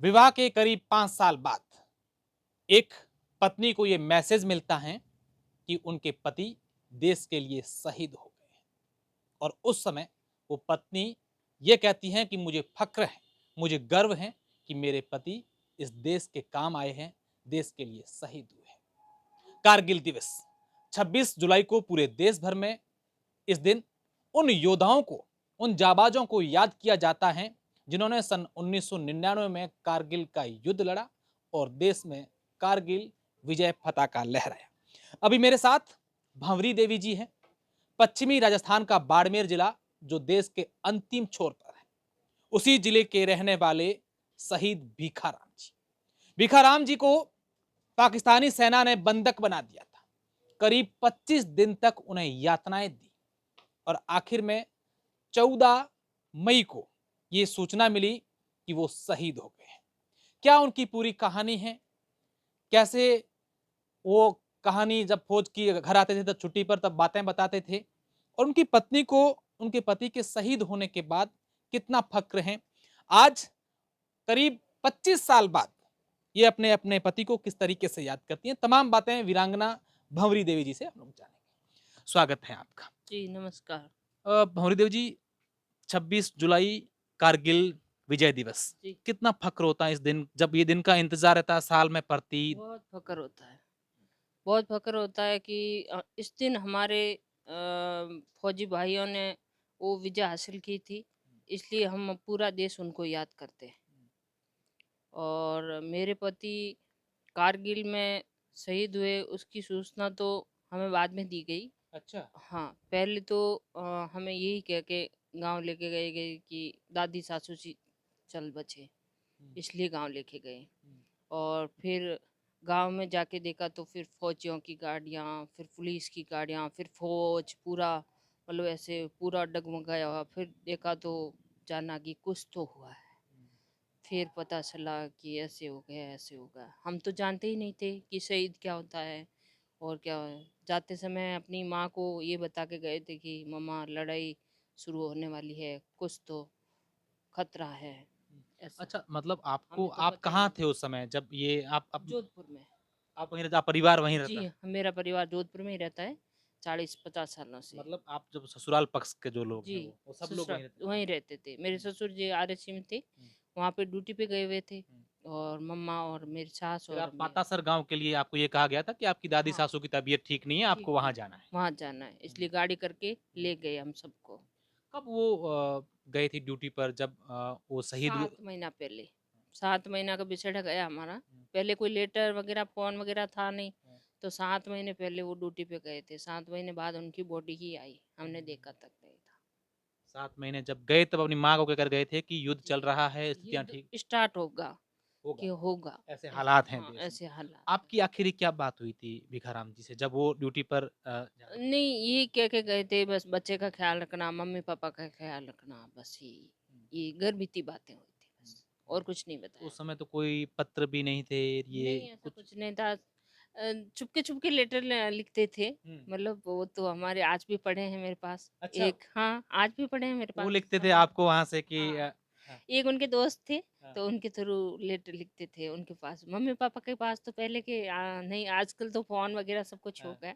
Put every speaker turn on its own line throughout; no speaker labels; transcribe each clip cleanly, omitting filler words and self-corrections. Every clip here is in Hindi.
विवाह के करीब 5 साल बाद एक पत्नी को ये मैसेज मिलता है कि उनके पति देश के लिए शहीद हो गए हैं। और उस समय वो पत्नी ये कहती हैं कि मुझे फ़ख्र है, मुझे गर्व है कि मेरे पति इस देश के काम आए हैं, देश के लिए शहीद हुए हैं। कारगिल दिवस 26 जुलाई को पूरे देश भर में इस दिन उन योद्धाओं को, उन जाबाजों को याद किया जाता है जिन्होंने सन 1999 में कारगिल का युद्ध लड़ा और देश में कारगिल विजय पताका लहराया। अभी मेरे साथ भंवरी देवी जी हैं, पश्चिमी राजस्थान का बाड़मेर जिला जो देश के अंतिम छोर पर है, उसी जिले के रहने वाले शहीद भीखाराम जी। भीखाराम जी को पाकिस्तानी सेना ने बंधक बना दिया था। करीब 25 दिन तक उन्हें यातनाएं दी और आखिर में 14 मई को ये सूचना मिली कि वो शहीद हो गए हैं। क्या उनकी पूरी कहानी है? कैसे वो कहानी जब फौज की घर आते थे तब छुट्टी पर तब बातें बताते थे और उनकी पत्नी को उनके पति के शहीद होने के बाद कितना फक्र है। आज करीब 25 साल बाद ये अपने अपने पति को किस तरीके से याद करती हैं, तमाम बातें वीरांगना भंवरी देवी जी से हम लोग जानेंगे। स्वागत है आपका।
जी, नमस्कार।
भंवरी देवी जी, 26 जुलाई कारगिल विजय दिवस,
जी,
कितना फ़ख्र होता है इस दिन, जब ये दिन का इंतज़ार रहता है साल में प्रति।
बहुत फ़ख्र होता है। बहुत फ़ख्र होता है कि इस दिन हमारे फ़ौजी भाइयों ने वो विजय हासिल की थी, इसलिए हम पूरा देश उनको याद करते हैं। और मेरे पति कारगिल में शहीद हुए, उसकी सूचना तो हमें बाद में दी गई।
अच्छा।
हाँ, पहले तो हमें यही कह के गाँव लेके गए गए कि दादी सासू जी चल बचे,
हुँ,
इसलिए गाँव लेके गए।
हुँ,
और फिर गांव में जाके देखा तो फिर फौजियों की गाड़ियाँ, फिर पुलिस की गाड़ियाँ, फिर फौज पूरा मतलब ऐसे पूरा डगमगाया हुआ। फिर देखा तो जाना कि कुछ तो हुआ है।
हुँ।
फिर पता चला कि ऐसे हो गया, ऐसे हो गया। हम तो जानते ही नहीं थे कि शहीद क्या होता है और क्या है। जाते समय अपनी माँ को ये बता के गए थे कि मम्मा लड़ाई शुरू होने वाली है, कुछ तो खतरा है।
हुँ।
ऐसे
अच्छा, मतलब आपको,
हमें तो
आप
पता ही
कहाँ
नहीं
थे
था।
उस समय जब ये
जोधपुर में।
आप वहीं रहते, आप परिवार वहीं
जी,
रहता है?
मेरा परिवार जोधपुर में ही रहता है, 40-50 सालों से।
मतलब आप जब ससुराल पक्ष के जो लोग
जी,
हैं वो सब लोग
ससुराल
वहीं रहते थे?
वहीं रहते थे। मेरे
हुँ,
ससुर जी आरएसी में थे,
हुँ,
वहाँ पे ड्यूटी पे गए हुए थे।
हुँ।
और मम्मा और मेरी सास
फिर
और
आप
मैं।
पातासर गाँव के लिए आपको ये कहा गया था कि आपकी दादी
हाँ,
सासू की तबीयत ठीक नहीं है,
ठीक
आपको वहाँ
नहीं
जाना
है,
है।
वहाँ जाना है,
हुँ,
इसलिए गाड़ी करके
हुँ।
ले गए हम सबको।
कब वो गए थे ड्यूटी पर जब वो शहीद हुए?
7 महीना पहले, 7 महीना का बिछड़ गया हमारा।
हुँ,
पहले कोई लेटर वगैरह, फ़ोन वगैरह था नहीं,
हुँ,
तो 7 महीने पहले वो ड्यूटी पे गए थे। 7 महीने बाद उनकी बॉडी ही आई, हमने
हुँ।
देखा तक नहीं था।
7 महीने जब गए तब अपनी माँ को कहकर गए थे कि युद्ध
जी,
चल रहा है, स्थितियाँ
युद्ध
ठीक
स्टार्ट होगा, कि
होगा,
होगा।
ऐसे
ऐसे
हालात हैं
हाँ,
देश में।
ऐसे हालात हैं।
आपकी आखिरी क्या बात हुई थी भिखाराम जी से जब वो ड्यूटी पर जा रहे थे?
नहीं, ये कह के गए थे बस बच्चे का ख़्याल रखना, मम्मी-पापा का ख़्याल रखना, बस यही।
हुँ,
ये घर-बीती बातें हुई थी
हुँ,
बस,
हुँ।
और कुछ नहीं बताया
उस समय
उन्होंने।
तो कोई पत्र भी नहीं थे, ये
नहीं, ऐसा
कुछ।
कुछ नहीं था। चुपके-चुपके लेटर लिखते थे,
हुँ।
मतलब वो तो हमारे आज भी पड़े हैं मेरे पास।
अच्छा,
एक हाँ, आज भी पड़े हैं मेरे
वो
पास
लिखते थे
हमारे।
आपको वहाँ से कि
हाँ,
हाँ,
एक उनके दोस्त थे,
हाँ,
तो उनके थ्रू लेटर लिखते थे उनके पास। मम्मी-पापा के पास तो पहले के नहीं, आजकल तो फ़ोन वगैरह सब कुछ हो
हाँ।
गया।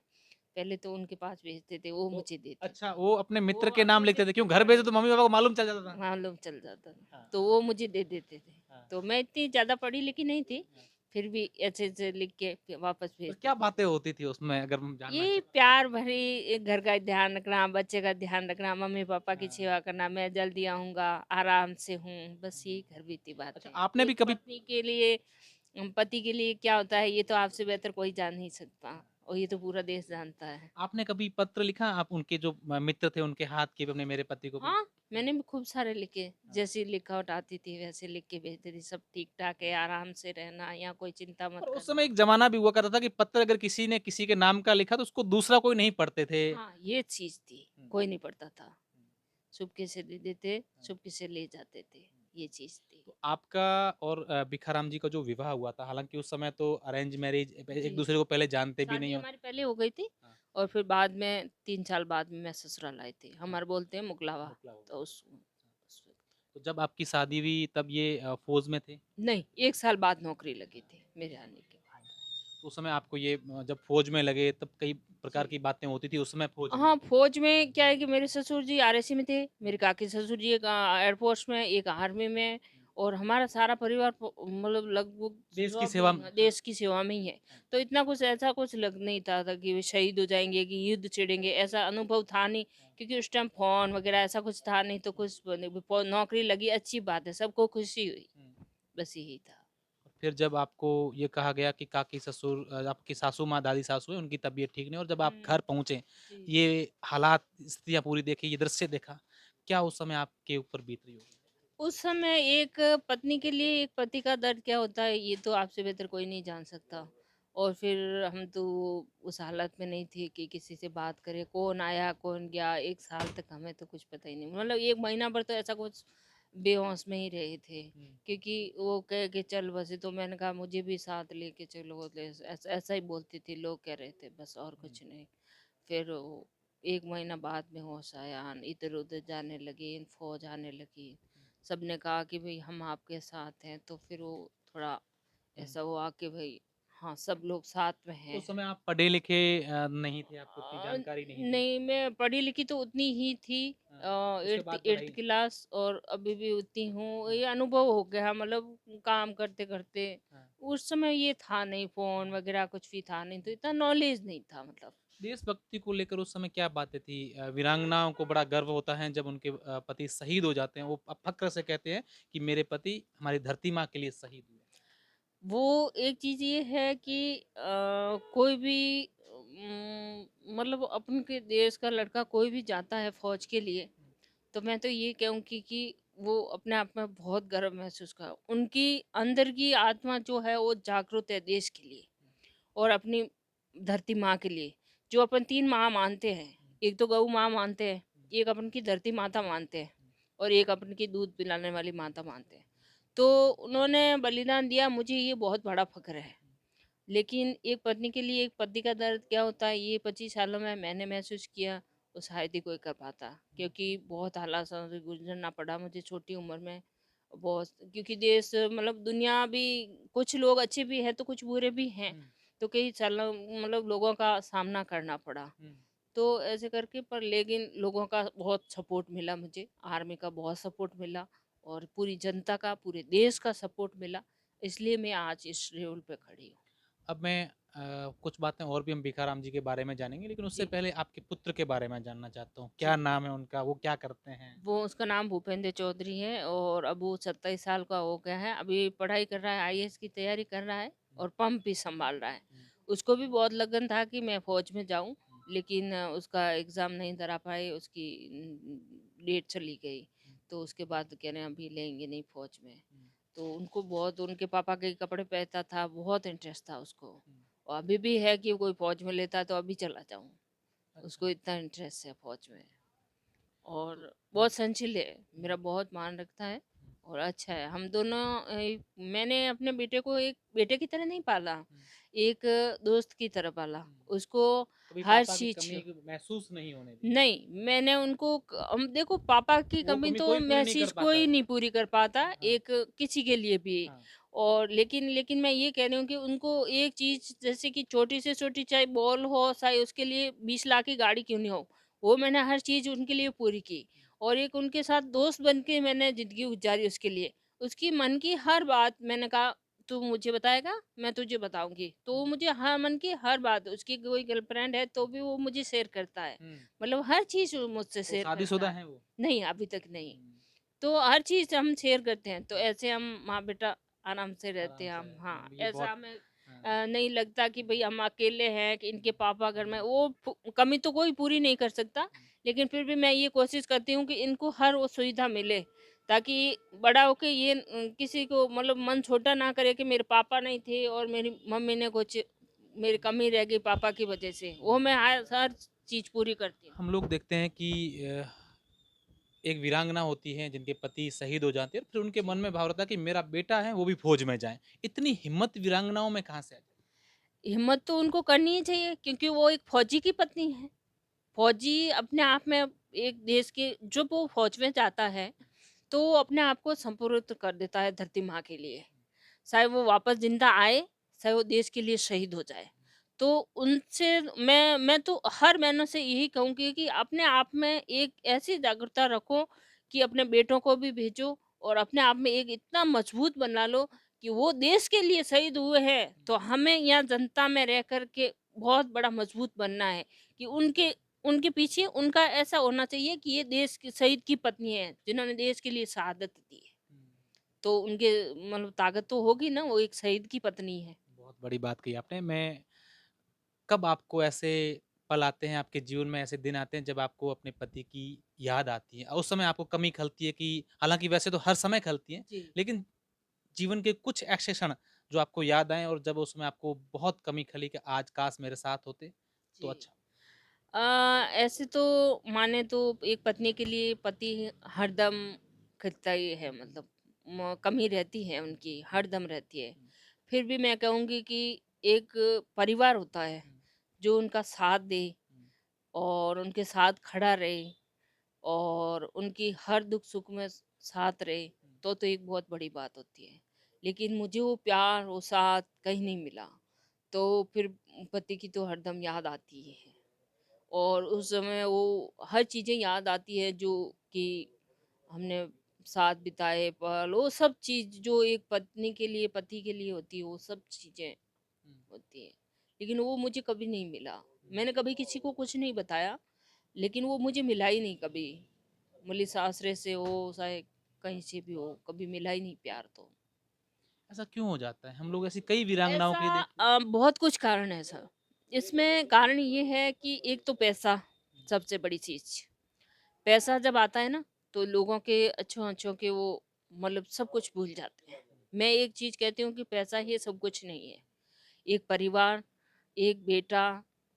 पहले तो उनके पास भेजते थे, वो
तो
मुझे देते थे।
अच्छा, वो अपने
वो
मित्र के नाम
अभी
लिखते
भी
थे, क्यों घर भेजे
हमारे
तो मम्मी-पापा को मालूम चल जाता था?
मालूम चल जाता था,
हाँ,
तो वो मुझे दे देते थे।
हाँ,
तो मैं इतनी ज़्यादा पढ़ी-लिखी नहीं थी,
हाँ।
फिर भी ऐसे-ऐसे लिख के फिर वापस
तो
भेज
क्या
देती थी।
बातें होती थी उसमें अगर हम जानना
ये
चाहें?
प्यार भरी, एक घर का ध्यान रखना, बच्चे का ध्यान रखना, मम्मी-पापा की
हाँ।
सेवा करना, मैं जल्दी आऊँगा, आराम से हूँ, बस यही घर बीती
अच्छा,
बातें।
आपने भी
एक
कभी
पत्नी के लिए पति के लिए क्या होता है, ये तो आपसे बेहतर कोई जान नहीं सकता, और ये तो पूरा देश जानता है।
आपने कभी पत्र लिखा? आप उनके जो मित्र थे उनके हाथ के भी अपने मेरे पति को भी।
हाँ,
हाँ,
मैंने भी खूब सारे लिखे,
हाँ।
जैसे लिखावट आती थी वैसे लिख के भेजती थी, सब ठीक-ठाक है, आराम से रहना, यहाँ कोई चिंता
और
मत
उस समय
करना।
एक ज़माना भी हुआ करता था कि पत्र अगर किसी ने किसी के नाम का लिखा तो उसको दूसरा कोई नहीं पढ़ते थे।
हाँ, ये चीज़ थी,
हुँ,
कोई नहीं पढ़ता था।
हुँ,
चुपके से दे देते,
हाँ।
चुपके से ले जाते थे, ये चीज़ थी।
तो आपका और भिखाराम जी का जो विवाह हुआ था, हालाँकि उस समय तो अरेंज मैरिज,
जी,
एक-दूसरे को पहले जानते भी नहीं
शादी
हो।
हमारी पहले हो गई थी,
हाँ,
और फिर बाद में 3 साल बाद में मैं ससुराल आई थी।
हाँ,
हमारे बोलते हैं मुकलावा,
मुखला हो
तो
गया।
उस
हाँ।
वक़्त।
तो जब आपकी शादी हुई तब ये फ़ौज में थे?
नहीं, 1 साल बाद नौकरी लगी थी मेरे आने के बाद।
तो उस समय आपको ये जब फ़ौज में लगे तब कई प्रकार
जी।
की बातें होती थी उस समय फ़ौज में?
हाँ, फ़ौज में क्या है कि मेरे ससुर जी आरएसी में थे, मेरे काकी ससुर जी एक एयरफ़ोर्स में, एक आर्मी में और हमारा सारा परिवार मतलब लगभग
देश की
सब
सेवा में हाँ,
देश की सेवा में ही है। तो इतना कुछ ऐसा कुछ लग नहीं था कि वे शहीद हो जाएँगे, कि युद्ध छिड़ेंगे, ऐसा अनुभव था नहीं क्योंकि उस टाइम फ़ोन वग़ैरह ऐसा कुछ था नहीं तो कुछ नौकरी लगी अच्छी बात है, सबको खुशी हुई,
हुँ।
बस यही था।
फिर जब आपको ये कहा गया कि काकी ससुर आपकी सासू माँ, दादी सासु हैं, उनकी तबीयत ठीक नहीं और जब आप
हुँ,
घर पहुँचे,
जी।
ये हालात, स्थितियाँ पूरी देखी, ये दृश्य देखा, क्या उस समय आपके ऊपर बीत रही होगी?
उस समय एक पत्नी के लिए एक पति का दर्द क्या होता है ये तो आपसे बेहतर कोई नहीं जान सकता। और फिर हम तो उस हालत में नहीं थे कि किसी से बात करें, कौन आया, कौन गया, 1 साल तक हमें तो कुछ पता ही नहीं। मतलब 1 महीना भर तो ऐसा कुछ बेहोश में ही रहे थे।
हुँ,
क्योंकि वो कहे कि चल बसे तो मैंने कहा मुझे भी साथ लेके चलो ऐसा ऐसा ही बोलती थी, लोग कह रहे थे बस और
हुँ,
कुछ नहीं। फिर वो 1 महीना बाद में होश आया, इधर-उधर जाने लगी, फ़ौज आने लगी। सबने कहा कि भई हम आपके साथ हैं, तो फिर वो थोड़ा
हुँ।
ऐसा हुआ कि भई हाँ, सब लोग साथ में
तो
हैं।
उस समय आप पढ़े-लिखे नहीं थे, आपको उतनी
अ,
जानकारी नहीं थी।
नहीं मैं पढ़ी-लिखी तो उतनी ही थी
हाँ, उसके
8th
बाद
8th
पढ़ाई
क्लास और अभी भी उतनी हूँ।
हाँ,
ये अनुभव हो गया मतलब काम करते-करते।
हाँ,
उस समय ये था नहीं फ़ोन
हाँ।
वग़ैरह कुछ भी था नहीं, तो इतना नॉलेज नहीं था मतलब।
देशभक्ति को लेकर उस समय क्या बातें थी? वीरांगनाओं को बड़ा गर्व होता है जब उनके पति शहीद हो जाते हैं, वो फ़ख्र से कहते हैं कि मेरे पति हमारी धरती माँ के लिए शहीद हुए।
वो एक चीज़ ये है कि कोई भी मतलब अपन के देश का लड़का कोई भी जाता है फ़ौज के लिए,
हुँ,
तो मैं तो ये कहूँगी कि वो अपने आप में बहुत गर्व महसूस कर उनकी अंदर की आत्मा जो है वो जागरूक है देश के लिए और अपनी धरती माँ के लिए। जो अपन 3 माँ मानते हैं,
हुँ,
एक तो गऊ माँ मानते हैं,
हुँ,
एक अपन की धरती माता मानते हैं
हुँ,
और एक अपन की दूध पिलाने वाली माता मानते हैं। तो उन्होंने बलिदान दिया, मुझे ये बहुत बड़ा फ़क्र है। लेकिन एक पत्नी के लिए एक पति का दर्द क्या होता है ये 25 सालों में मैंने महसूस किया, वो शायद ही कोई कर पाता।
हुँ,
क्योंकि बहुत हालातों से गुज़रना पड़ा मुझे छोटी उम्र में। बहुत क्योंकि देश मतलब दुनिया भी कुछ लोग अच्छे भी हैं तो कुछ बुरे भी हैं।
हुँ,
तो कई सालों मतलब लोगों का सामना करना पड़ा।
हुँ।
तो ऐसे करके पर लेकिन लोगों का बहुत सपोर्ट मिला मुझे, आर्मी का बहुत सपोर्ट मिला और पूरी जनता का, पूरे देश का सपोर्ट मिला। इसलिए मैं आज इस लेवल पे खड़ी हूँ।
अब मैं कुछ बातें और भी हम भिखाराम जी के बारे में जानेंगे, लेकिन उससे
जी।
पहले आपके पुत्र के बारे में जानना चाहता हूँ। क्या
जी।
नाम है उनका? वो क्या करते हैं?
वो उसका नाम भूपेंद्र चौधरी है और अब वो 27 साल का हो गया है। अभी पढ़ाई कर रहा है, आईएएस की तैयारी कर रहा है
हुँ,
और पंप भी सँभाल रहा है।
हुँ,
उसको भी बहुत लगन था कि मैं फ़ौज में जाऊँ,
हुँ,
लेकिन उसका एग्ज़ाम नहीं करा पाए, उसकी डेट चली गई।
हुँ,
तो उसके बाद कह रहे हैं अभी लेंगे नहीं फ़ौज में।
हुँ,
तो उनको बहुत उनके पापा के कपड़े पहनता था, बहुत इंटरेस्ट था उसको।
हुँ।
और अभी भी है कि कोई फ़ौज में लेता है तो अभी चला जाऊँ।
अच्छा,
उसको इतना इंटरेस्ट है फ़ौज में।
तो
और
हुँ,
बहुत सहनशील है,
हुँ,
मेरा बहुत मान रखता है
हुँ,
और अच्छा है। हम दोनों मैंने अपने बेटे को एक बेटे की तरह नहीं पाला,
हुँ,
एक दोस्त की तरह पाला।
हुँ।
उसको
कभी
हर
पापा की
चीज़
कमी महसूस नहीं होने दी।
नहीं, मैंने उनको देखो पापा की
वो
कमी
कमी
तो
कोई पूरी नहीं कर
महसूस
पाता
कोई
है।
नहीं पूरी कर पाता,
हाँ,
एक किसी के लिए भी।
हाँ।
और लेकिन मैं ये कह रही हूँ कि उनको एक चीज़ जैसे कि छोटी से छोटी चाहे बॉल हो, चाहे उसके लिए 20 लाख की गाड़ी क्यों नहीं हो, वो मैंने हर चीज़ उनके लिए पूरी की। और एक उनके साथ दोस्त बन के मैंने ज़िंदगी गुज़ारी उसके लिए। उसकी मन की हर बात मैंने कहा तू मुझे बताएगा, मैं तुझे बताऊँगी। तो वो
हुँ,
मुझे हर मन की हर बात उसकी कोई गर्लफ्रेंड है तो
हुँ,
भी वो मुझे शेयर करता है।
हुँ।
मतलब हर चीज़ वो मुझसे
वो
शेयर करता
शादीशुदा
है।
हैं वो?
नहीं, अभी तक नहीं।
हुँ,
तो हर चीज़ हम शेयर करते हैं, तो
हुँ।
ऐसे हम माँ-बेटा आराम से रहते
आराम
हैं
से
हम।
रहते
हाँ,
हैं। ये
ऐसा
बहुत
हमें
हाँ।
नहीं लगता कि भई हम अकेले हैं कि इनके पापा घर में
हुँ,
वो कमी तो कोई पूरी नहीं कर सकता,
हुँ,
लेकिन फिर भी मैं ये कोशिश करती हूँ कि इनको हर वो सुविधा मिले, ताकि बड़ा होके ये किसी को मतलब मन छोटा ना करे कि मेरे पापा नहीं थे और मेरी मम्मी ने कुछ मेरी
हुँ,
कमी रह गई पापा की वजह से, वो
हुँ।
मैं हर हर चीज़ पूरी करती हूँ।
हम लोग देखते हैं कि अ, एक वीरांगना होती हैं जिनके पति शहीद हो जाते हैं, फिर उनके मन
जी।
में भाव रहता है कि मेरा बेटा है वो भी फ़ौज में जाए। इतनी हिम्मत वीरांगनाओं में कहाँ से आ जाती
हिम्मत तो उनको करनी ही चाहिए क्योंकि वो एक फौजी की पत्नी है। फौजी अपने आप में एक देश के जब वो फौज में जाता है, तो वो अपने आप को समर्पित कर देता है धरती माँ के लिए। चाहे वो वापस ज़िंदा आए, चाहे वो देश के लिए शहीद हो जाए। तो उनसे मैं तो हर बहनों से यही कहूँगी कि अपने आप में एक ऐसी जागरूकता रखो कि अपने बेटों को भी भेजो और अपने आप में एक इतना मजबूत बना लो कि वो देश के लिए शहीद हुए हैं, तो हमें यहाँ जनता में रह कर के बहुत बड़ा मजबूत बनना है कि उनके उनके पीछे उनका ऐसा होना चाहिए कि ये देश की शहीद की पत्नी है, जिन्होंने देश के लिए शहादत दी है। तो उनके मतलब ताकत तो होगी ना, वो एक शहीद की पत्नी है।
बहुत बड़ी बात कही आपने। मैं कब आपको ऐसे पल आते हैं आपके जीवन में, ऐसे दिन आते हैं जब आपको अपने पति की याद आती है? उस समय आपको कमी खलती है कि हालाँकि वैसे तो हर समय खलती है,
जी,
लेकिन जीवन के कुछ ऐसे क्षण जो आपको याद आएँ और जब उसमें आपको बहुत कमी खली कि आज काश मेरे साथ होते, तो
जी।
अच्छा।
अ, ऐसे तो माने तो एक पत्नी के लिए पति हरदम खिलता ही है, मतलब कमी रहती है उनकी, हरदम रहती है।
हुँ,
फिर भी मैं कहूँगी कि एक परिवार होता है,
हुँ,
जो उनका साथ दे
हुँ,
और उनके साथ खड़ा रहे और उनकी हर दुख-सुख में साथ रहे,
हुँ,
तो एक बहुत बड़ी बात होती है। लेकिन मुझे वो प्यार, वो साथ कहीं नहीं मिला, तो फिर पति की तो हरदम याद आती ही है। और उस समय वो हर चीज़ें याद आती है जो कि हमने साथ बिताए पल, वो सब चीज़ जो एक पत्नी के लिए, पति के लिए होती है, वो सब चीज़ें
हुँ,
होती हैं। लेकिन वो मुझे कभी नहीं मिला।
हुँ।
मैंने कभी किसी को कुछ नहीं बताया, लेकिन वो मुझे मिला ही नहीं कभी। मिली सासरे से हो, चाहे कहीं से भी हो, कभी मिला ही नहीं प्यार तो।
ऐसा क्यों हो जाता है? हम लोग ऐसी कई वीरांगनाओं
ऐसा
के लिए देखिए।
बहुत कुछ कारण है सर। इसमें कारण ये है कि एक तो पैसा,
हुँ,
सबसे बड़ी चीज़। पैसा जब आता है ना, तो लोगों के अच्छों-अच्छों के वो मतलब सब कुछ भूल जाते हैं। मैं एक चीज़ कहती हूँ कि पैसा ही सब कुछ नहीं है। एक परिवार, एक बेटा,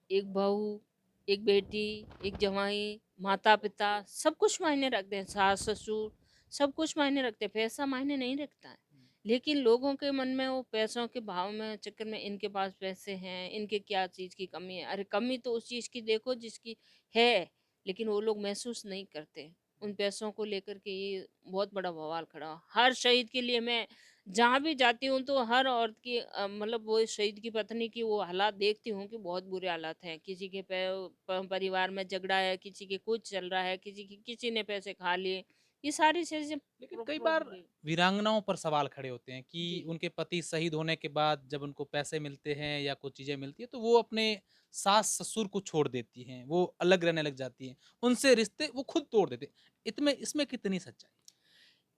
एक बहू, एक बेटी, एक जवाई, माता-पिता सब कुछ मायने रखते हैं, सास-ससुर सब कुछ मायने रखते हैं, पैसा मायने नहीं रखता है।
हुँ,
लेकिन लोगों के मन में वो पैसों के भाव में चक्कर में इनके पास पैसे हैं, इनके क्या चीज़ की कमी है। अरे कमी तो उस चीज़ की देखो जिसकी है, लेकिन वो लोग महसूस नहीं करते। उन पैसों को लेकर के ये बहुत बड़ा बवाल खड़ा हुआ। हर शहीद के लिए मैं जहाँ भी जाती हूँ तो हर औरत की मतलब वो शहीद की पत्नी की वो हालात देखती हूँ कि बहुत बुरे हालात हैं। किसी के परिवार में झगड़ा है, किसी के कुछ चल रहा है, किसी ने पैसे खा लिए। ये सारी चीज़ें
लेकिन कई बार
प्रॉपर्टी
वीरांगनाओं पर सवाल खड़े होते हैं कि
जी।
उनके पति शहीद होने के बाद जब उनको पैसे मिलते हैं या कुछ चीज़ें मिलती हैं, तो वो अपने सास-ससुर को छोड़ देती हैं, वो अलग रहने लग जाती हैं। उनसे रिश्ते वो खुद तोड़ देते हैं। इतमें इसमें कितनी सच्चाई?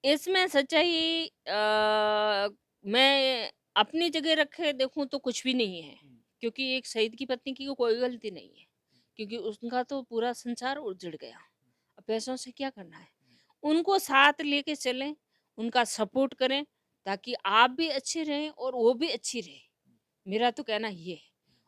इसमें सच्चाई मैं अपनी जगह रखे देखूँ तो कुछ भी नहीं है।
हुँ,
क्योंकि एक शहीद की पत्नी की कोई गलती नहीं है। क्योंकि उनका तो पूरा संसार उजड़ गया। अब पैसों से क्या करना है? उनको साथ लेके चलें, उनका सपोर्ट करें ताकि आप भी अच्छे रहें और वो भी अच्छी रहे। मेरा तो कहना ये है।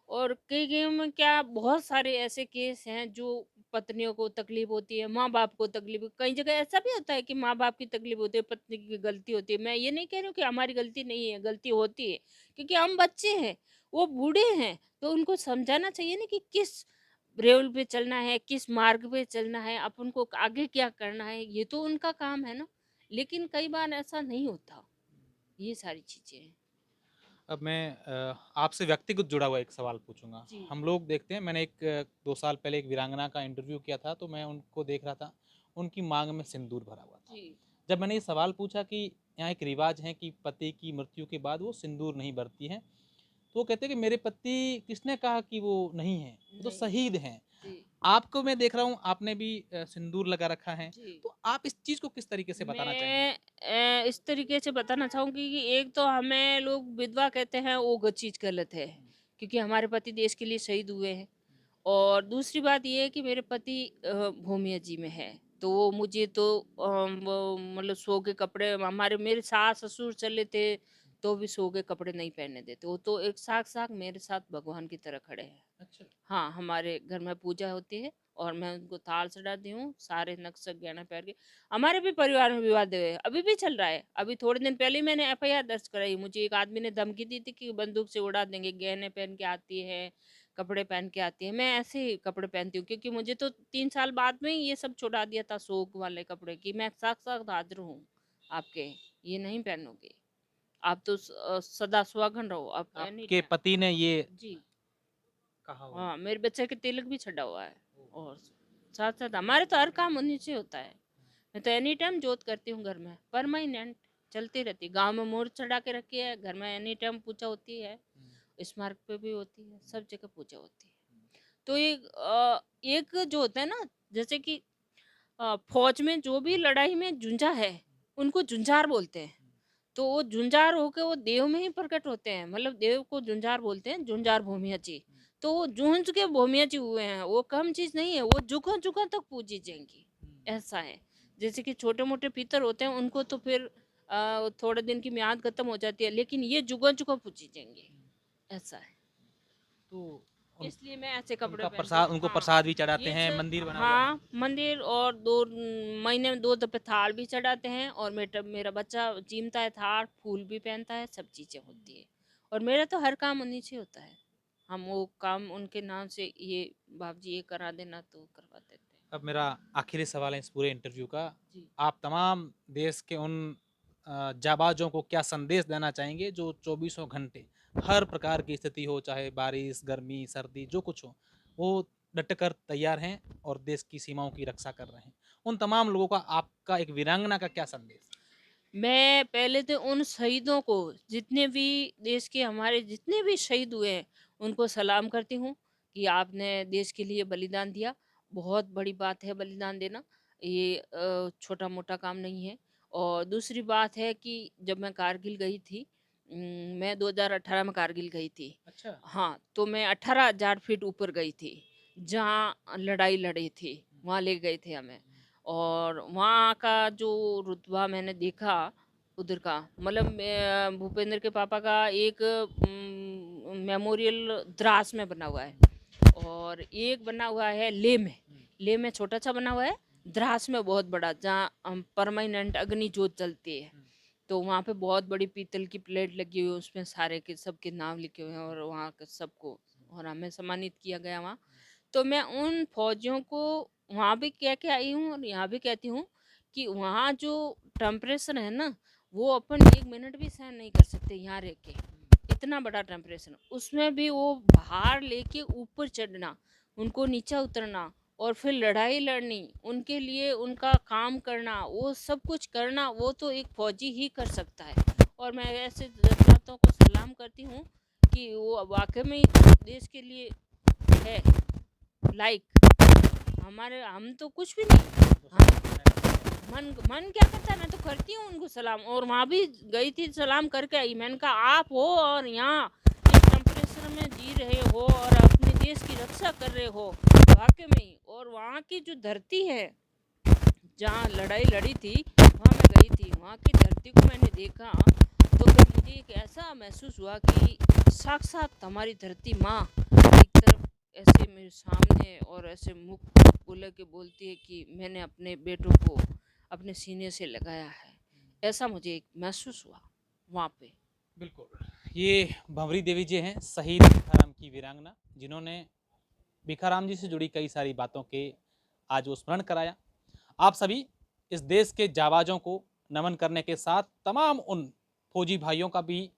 और कई-कई में क्या बहुत सारे ऐसे केस हैं जो पत्नियों को तकलीफ होती है, माँ-बाप को तकलीफ कई जगह ऐसा भी होता है कि माँ-बाप की तकलीफ होती है, पत्नी की गलती होती है। मैं ये नहीं कह रही हूँ कि हमारी गलती नहीं है, गलती होती है, क्योंकि हम बच्चे हैं, वो बूढ़े हैं, तो उनको समझाना चाहिए ना कि किस रेल पे चलना है, किस मार्ग पे चलना है, अपन को आगे क्या करना है, ये तो उनका काम है ना। लेकिन कई बार ऐसा नहीं होता, ये सारी चीज़ें हैं।
अब मैं आपसे व्यक्तिगत जुड़ा हुआ एक सवाल पूछूँगा।
जी,
हम लोग देखते हैं मैंने 2 साल पहले एक वीरांगना का इंटरव्यू किया था, तो मैं उनको देख रहा था, उनकी माँग में सिंदूर भरा हुआ था।
जी।
जब मैंने ये सवाल पूछा कि यहाँ एक रिवाज है कि पति की मृत्यु के बाद वो सिंदूर नहीं भरती हैं, तो वो कहते हैं कि मेरे पति किसने कहा कि वो नहीं हैं, वो तो
नहीं,
शहीद हैं।
जी,
आपको मैं देख रहा हूँ आपने भी सिंदूर लगा रखा है,
जी।
तो आप इस चीज़ को किस तरीके से बताना चाहेंगे?
मैं इस तरीके से बताना चाहूँगी कि एक तो हमें लोग विधवा कहते हैं, वो चीज़ गलत है,
हुँ,
क्योंकि हमारे पति देश के लिए शहीद हुए हैं।
हुँ,
और दूसरी बात ये है कि मेरे पति भूमिया जी में है, तो वो मुझे तो वो मतलब सो के कपड़े हमारे मेरे सास-ससुर चले थे, तो भी सो के कपड़े नहीं पहनने देते। वो तो एक साथ-साथ मेरे साथ भगवान की तरह खड़े हैं।
अच्छा।
हाँ, हमारे घर में पूजा होती है और मैं उनको थाल चढ़ाती हूँ, सारे नक-शक गहना पहन के। हमारे भी परिवार में विवाद है, अभी भी चल रहा है। अभी थोड़े दिन पहले ही मैंने एफआईआर दर्ज कराई। मुझे एक आदमी ने धमकी दी थी कि बंदूक से उड़ा देंगे, गहने पहन के आती है, कपड़े पहन के आती है। मैं ऐसे ही कपड़े पहनती हूँ क्योंकि मुझे तो 3 साल बाद में ही ये सब छुड़ा दिया था शौक वाले कपड़े कि मैं साक्षात हाज़िर हूँ आपके, ये नहीं पहनोगे। आप तो सदा सुहागन रहो, आप एनी
आपके
टाइम।
पति ने ये
जी।
कहा हो?
हाँ, मेरे बच्चे के तिलक भी छड़ा हुआ है और साथ-साथ हमारे तो हर काम उन्हीं से होता है। मैं तो एनी टाइम जोत करती हूँ घर में, परमानेंट चलती रहती है। गाँव में मोर चढ़ा के रखी है, घर में एनी टाइम पूजा होती है, स्मारक पे भी होती है, सब जगह पूजा होती है। तो एक जो होता है ना, जैसे कि फौज में जो भी लड़ाई में जूझा है, उनको जुंजार बोलते हैं। तो वो जुंजार होके वो देव में ही प्रकट होते हैं, मतलब देव को जुंजार बोलते हैं, जुंजार भूमिया जी। तो वो जूझ के भूमिया जी हुए हैं, वो कम चीज़ नहीं है, वो जुगों-जुगों तक पूजी जाएँगी, ऐसा है। जैसे कि छोटे-मोटे पितर होते हैं, उनको तो फिर थोड़े दिन की मियाद खत्म हो जाती है, लेकिन ये जुगों-जुगों पूजी जाएँगी, ऐसा है।
तो उन
इसलिए मैं ऐसे कपड़े
उनका
पहनती हूँ।
प्रसाद उनको
हाँ,
प्रसाद भी चढ़ाते
ये
हैं,
सब
मंदिर बना हुआ है।
हाँ, मंदिर और 2 महीने में 2 दफ़े थाल भी चढ़ाते हैं और मेरा बच्चा चीमता है थाल, फूल भी पहनता है, सब चीज़ें होती है। और मेरा तो हर काम उन्हीं से होता है। हम वो काम उनके नाम से ये बाबूजी ये करा देना तो करवा देते हैं।
अब मेरा आखिरी सवाल है इस पूरे इंटरव्यू का।
जी।
आप तमाम देश के उन जाबाज़ों को क्या संदेश देना चाहेंगे जो चौबीसों घंटे हर प्रकार की स्थिति हो, चाहे बारिश, गर्मी, सर्दी जो कुछ हो, वो डट कर तैयार हैं और देश की सीमाओं की रक्षा कर रहे हैं। उन तमाम लोगों का आपका एक वीरांगना का क्या संदेश?
मैं पहले तो उन शहीदों को, जितने भी देश के हमारे जितने भी शहीद हुए हैं, उनको सलाम करती हूँ कि आपने देश के लिए बलिदान दिया। बहुत बड़ी बात है बलिदान देना, ये छोटा-मोटा काम नहीं है। और दूसरी बात है कि जब मैं कारगिल गई थी, मैं 2018 में कारगिल गई थी।
अच्छा।
हाँ, तो मैं 18,000 फीट ऊपर गई थी, जहाँ लड़ाई लड़ी थी, वहाँ ले गए थे हमें। और वहाँ का जो रुतबा मैंने देखा उधर का, मतलब भूपेंद्र के पापा का एक मेमोरियल द्रास में बना हुआ है और एक बना हुआ है लेह में छोटा सा बना हुआ है, द्रास में बहुत बड़ा, जहाँ परमानेंट अग्नि जोत जलती है। तो वहाँ पे बहुत बड़ी पीतल की प्लेट लगी हुई है, उसमें सारे के सबके नाम लिखे हुए हैं और वहाँ के सबको, और हमें सम्मानित किया गया वहाँ। तो मैं उन फौजियों को वहाँ भी कह के आई हूँ और यहाँ भी कहती हूँ कि वहाँ जो टेम्परेचर है ना, वो अपन 1 मिनट भी सहन नहीं कर सकते यहाँ रह के। इतना बड़ा टेम्परेचर, उसमें भी वो बाहर लेके ऊपर चढ़ना, उनको नीचे उतरना और फिर लड़ाई लड़नी, उनके लिए उनका काम करना, वो सब कुछ करना, वो तो एक फौजी ही कर सकता है। और मैं ऐसे जज़्बातों को सलाम करती हूँ कि वो वाक़ई में ही देश के लिए है लाइक। हमारे हम तो कुछ भी नहीं। हाँ, मन मन क्या करता है, मैं तो करती हूँ उनको सलाम, और वहाँ भी गई थी सलाम करके आई। मैंने कहा आप हो और यहाँ इस टेम्परेचर में जी रहे हो और अपने देश की रक्षा कर रहे हो, वाक़ई में ही। और वहाँ की जो धरती है, जहाँ लड़ाई लड़ी थी, वहाँ मैं गई थी, वहाँ की धरती को मैंने देखा, तो फिर मुझे एक ऐसा महसूस हुआ कि साक्षात हमारी धरती माँ एक तरफ ऐसे मेरे सामने और ऐसे मुख खोल के बोलती है कि मैंने अपने बेटों को अपने सीने से लगाया है। ऐसा मुझे एक महसूस हुआ वहाँ पे।
बिल्कुल। ये भंवरी देवी जी हैं, शहीद भीखाराम की वीरांगना, जिन्होंने भीखाराम जी से जुड़ी कई सारी बातों के आज वो स्मरण कराया। आप सभी इस देश के जाबाजों को नमन करने के साथ तमाम उन फौजी भाइयों का भी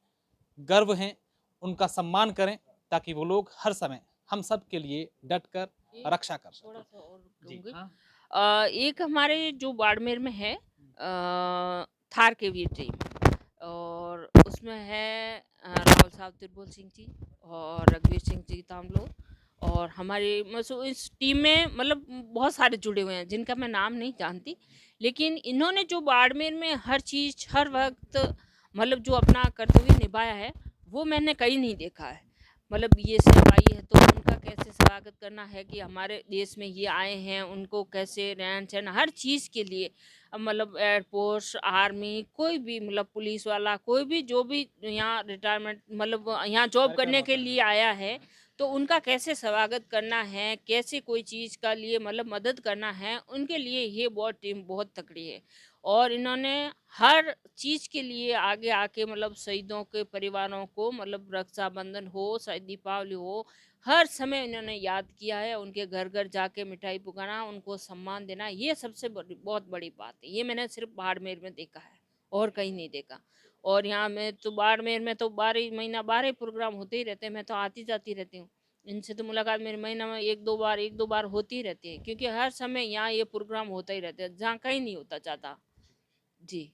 गर्व है, उनका सम्मान करें ताकि वो लोग हर समय हम सब के लिए डट कर
एक
रक्षा कर
थोड़ा
सकें।
सा और
जी
कहूँगी,
हाँ।
एक हमारे जो बाड़मेर में है थार केवीर टीम, और उसमें है रावल साहब तिरबोल सिंह जी और रघुवीर सिंह जी तांबलो, और हमारे इस टीम में मतलब बहुत सारे जुड़े हुए हैं जिनका मैं नाम नहीं जानती, लेकिन इन्होंने जो बाड़मेर में हर चीज़ हर वक्त मतलब जो अपना कर्तव्य निभाया है, वो मैंने कहीं नहीं देखा है। मतलब ये सब आई है तो उनका कैसे स्वागत करना है कि हमारे देश में ये आए हैं, उनको कैसे रहन-सहन हर चीज़ के लिए, मतलब एयरफोर्स, आर्मी, कोई भी मतलब पुलिस वाला, कोई भी जो भी यहाँ रिटायरमेंट मतलब यहाँ जॉब करने के लिए आया है, तो उनका कैसे स्वागत करना है, कैसे कोई चीज़ का लिए मतलब मदद करना है, उनके लिए ये बहुत टीम बहुत तगड़ी है। और इन्होंने हर चीज़ के लिए आगे आके मतलब शहीदों के परिवारों को मतलब रक्षाबंधन हो, चाहे दीपावली हो, हर समय इन्होंने याद किया है। उनके घर-घर जाके मिठाई पकाना, उनको सम्मान देना, ये सबसे बड़ी बहुत बड़ी बात है। ये मैंने सिर्फ़ बाड़मेर में देखा है और कहीं नहीं देखा। और यहाँ मैं तो बाड़मेर में तो 12 महीना 12 प्रोग्राम होते ही रहते हैं, मैं तो आती-जाती रहती हूँ। इनसे तो मुलाकात मेरे महीना में 1-2 बार होती ही रहती है, क्योंकि हर समय यहाँ ये प्रोग्राम होता ही रहता है, जहाँ कहीं नहीं होता ज़्यादा। जी।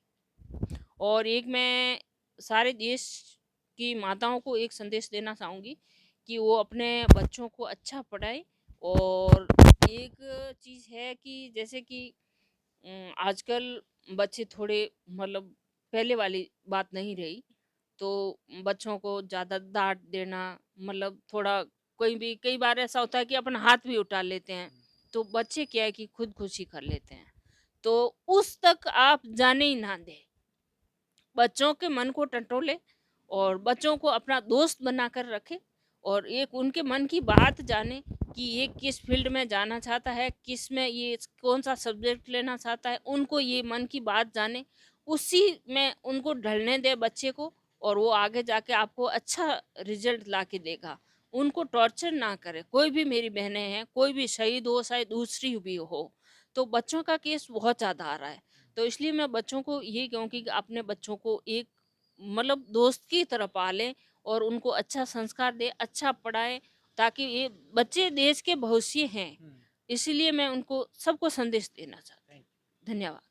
और एक मैं सारे देश की माताओं को एक संदेश देना चाहूँगी कि वो अपने बच्चों को अच्छा पढ़ाएँ। और एक चीज़ है कि जैसे कि आजकल बच्चे थोड़े मतलब पहले वाली बात नहीं रही, तो बच्चों को ज़्यादा डाँट देना मतलब थोड़ा कोई भी कई बार ऐसा होता है कि अपना हाथ भी उठा लेते हैं, तो बच्चे क्या है कि खुदकुशी कर लेते हैं। तो उस तक आप जाने ही ना दें। बच्चों के मन को टटोले और बच्चों को अपना दोस्त बनाकर रखे और एक उनके मन की बात जाने कि ये किस फील्ड में जाना चाहता है, किस में ये कौन सा सब्जेक्ट लेना चाहता है, उनको ये मन की बात जाने, उसी में उनको ढलने दे बच्चे को और वो आगे जाके आपको अच्छा रिजल्ट ला के देगा। उनको टॉर्चर ना करें। कोई भी मेरी बहनें हैं, कोई भी शहीद हो, चाहे दूसरी भी हो, तो बच्चों का केस बहुत ज़्यादा आ रहा है। तो इसलिए मैं बच्चों को यही कहूँगी कि अपने बच्चों को एक मतलब दोस्त की तरह पालें और उनको अच्छा संस्कार दें, अच्छा पढ़ाएँ, ताकि ये बच्चे देश के भविष्य हैं।
हम्म,
इसीलिए मैं उनको सबको संदेश देना चाहती
thank
हूँ। धन्यवाद।